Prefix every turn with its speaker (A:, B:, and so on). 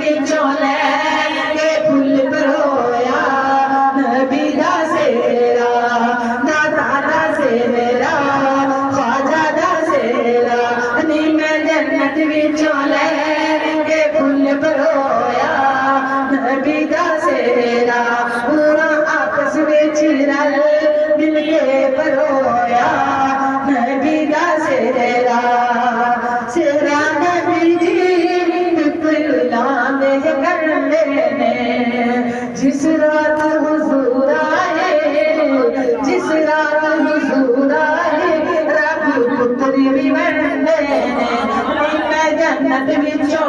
A: विचों लैके फुल परोया नबी दा सेरा दाता दा सेरा ख्वाजा दा सेरा नी मैं जन्नत विचों लैके फुल परोया नबी दा सेरा पूरा आपस विच रल मिल के परोया नबी दा सेरा सेरा नबी जी गुलाम करने ने जिस रात हुजूर आए जिस रात हुजूर आए रब पुत्र भी बनने ने मैं जन्नत विचों